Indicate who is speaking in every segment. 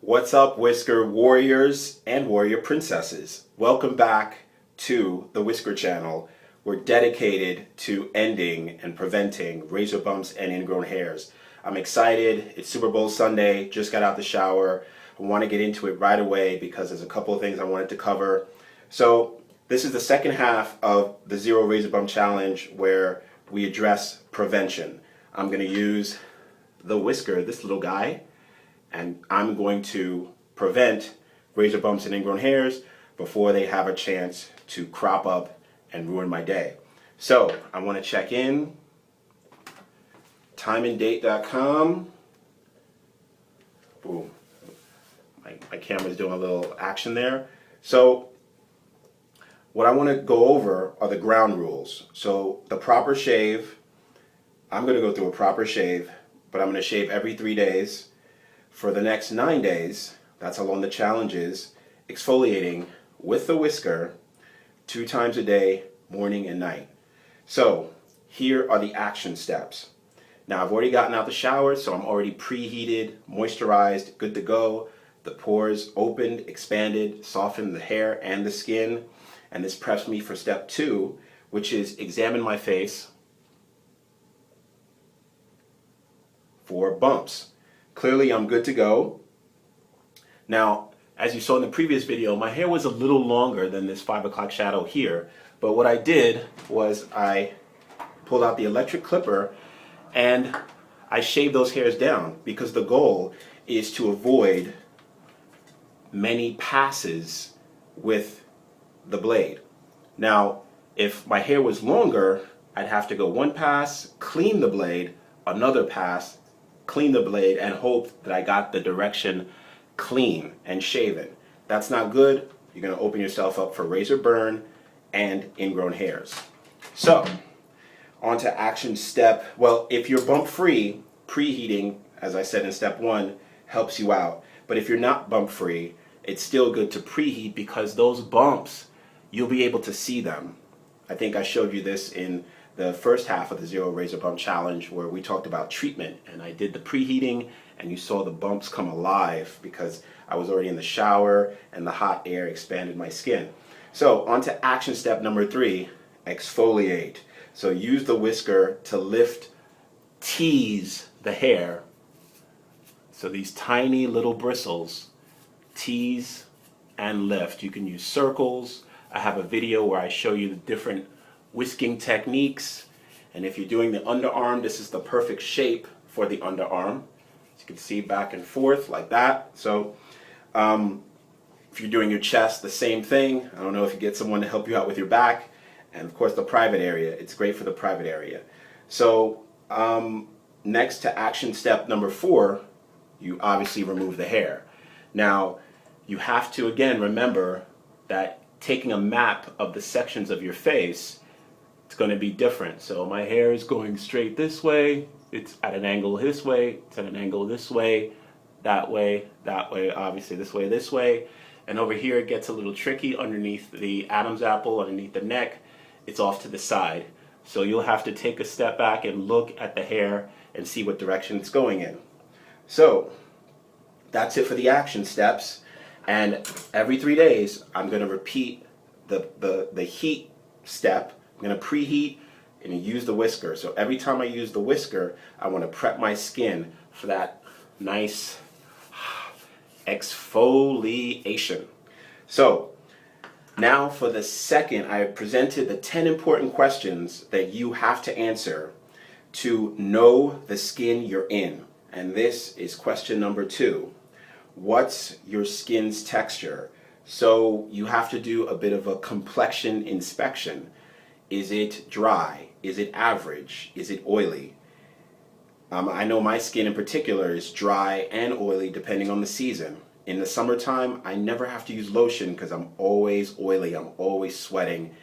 Speaker 1: What's up, WiZKER warriors and warrior princesses? Welcome back to the WiZKER channel. We're dedicated to ending and preventing razor bumps and ingrown hairs. I'm excited. It's Super Bowl Sunday. Just got out the shower. I want to get into it right away because there's a couple of things I wanted to cover. So this is the second half of the Zero Razor Bump Challenge where we address prevention. I'm going to use the WiZKER, this little guy, and I'm going to prevent razor bumps and ingrown hairs before they have a chance to crop up and ruin my day. So I want to check in, timeanddate.com. Boom. My camera's doing a little action there. So what I want to go over are the ground rules. So the proper shave, I'm going to go through a proper shave, but I'm going to shave every 3 days. For the next 9 days, that's how long the challenge is, exfoliating with the WiZKER 2 times a day, morning and night. So here are the action steps. Now I've already gotten out the shower, so I'm already preheated, moisturized, good to go. The pores opened, expanded, softened the hair and the skin. And this preps me for step 2, which is examine my face for bumps. Clearly I'm good to go. Now, as you saw in the previous video, my hair was a little longer than this 5 o'clock shadow here, but what I did was I pulled out the electric clipper and I shaved those hairs down because the goal is to avoid many passes with the blade. Now, if my hair was longer, I'd have to go 1 pass, clean the blade, another pass, clean the blade, and hope that I got the direction clean and shaven. That's not good. You're going to open yourself up for razor burn and ingrown hairs. So, on to action step. Well, if you're bump free, preheating, as I said in step 1, helps you out. But if you're not bump free, it's still good to preheat because those bumps, you'll be able to see them. I think I showed you this in the first half of the Zero Razor Bump Challenge where we talked about treatment, and I did the preheating and you saw the bumps come alive because I was already in the shower and the hot air expanded my skin. So on to action step number 3, exfoliate. So use the WiZKER to lift, tease the hair. So these tiny little bristles, tease and lift. You can use circles. I have a video where I show you the different whisking techniques, and if you're doing the underarm, this is the perfect shape for the underarm. As you can see, back and forth like that. So if you're doing your chest, the same thing. I don't know if you get someone to help you out with your back, and of course the private area, it's great for the private area. So next to action step number 4, you obviously remove the hair. Now you have to again remember that taking a map of the sections of your face, it's going to be different. So my hair is going straight this way, it's at an angle this way, it's at an angle this way, obviously this way. And over here it gets a little tricky underneath the Adam's apple, underneath the neck, it's off to the side. So you'll have to take a step back and look at the hair and see what direction it's going in. So that's it for the action steps. And every 3 days, I'm going to repeat the heat step. I'm going to preheat and use the WiZKER. So every time I use the WiZKER, I want to prep my skin for that nice exfoliation. So now for the second, I have presented the 10 important questions that you have to answer to know the skin you're in. And this is question number 2. What's your skin's texture? So you have to do a bit of a complexion inspection. Is it dry? Is it average? Is it oily? I know my skin in particular is dry and oily depending on the season. In the summertime, I never have to use lotion because I'm always oily, I'm always sweating.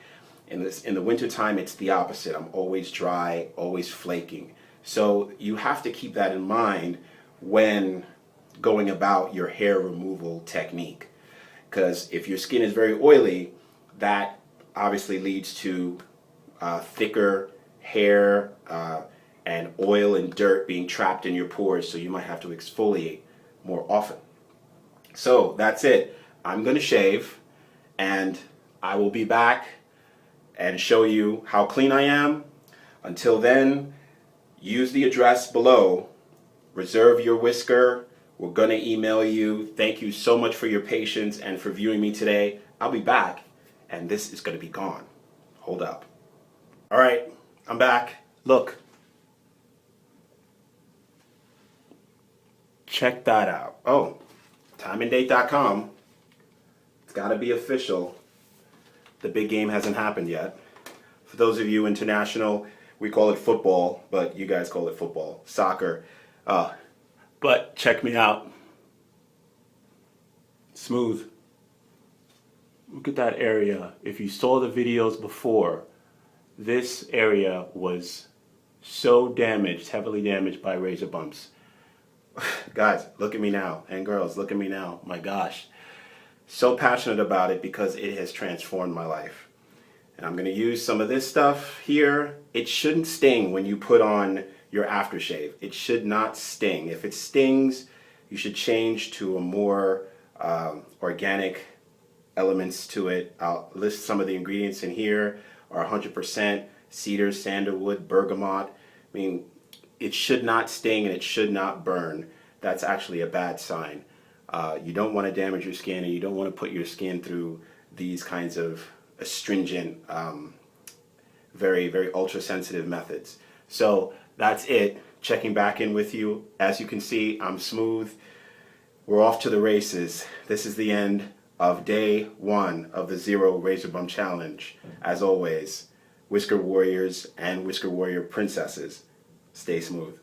Speaker 1: In the wintertime, it's the opposite. I'm always dry, always flaking. So you have to keep that in mind when going about your hair removal technique. Because if your skin is very oily, that obviously leads to thicker hair and oil and dirt being trapped in your pores, so you might have to exfoliate more often. So that's it. I'm going to shave, and I will be back and show you how clean I am. Until then, use the address below. Reserve your whisker. We're going to email you. Thank you so much for your patience and for viewing me today. I'll be back, and this is going to be gone. Hold up. All right, I'm back. Look. Check that out. Oh, timeanddate.com. It's got to be official. The big game hasn't happened yet. For those of you international, we call it football, but you guys call it football, soccer. But check me out. Smooth. Look at that area. If you saw the videos before, this area was so damaged, heavily damaged by razor bumps. Guys, look at me now. And girls, look at me now. My gosh. So passionate about it because it has transformed my life. And I'm going to use some of this stuff here. It shouldn't sting when you put on your aftershave. It should not sting. If it stings, you should change to a more organic elements to it. I'll list some of the ingredients in here are 100% cedar, sandalwood, bergamot. I mean, it should not sting and it should not burn. That's actually a bad sign. You don't want to damage your skin, and you don't want to put your skin through these kinds of astringent, very, very ultra sensitive methods. So that's it. Checking back in with you. As you can see, I'm smooth. We're off to the races. This is the end of day 1 of the Zero Razor Bump Challenge. As always, Whisker Warriors and Whisker Warrior Princesses, stay smooth.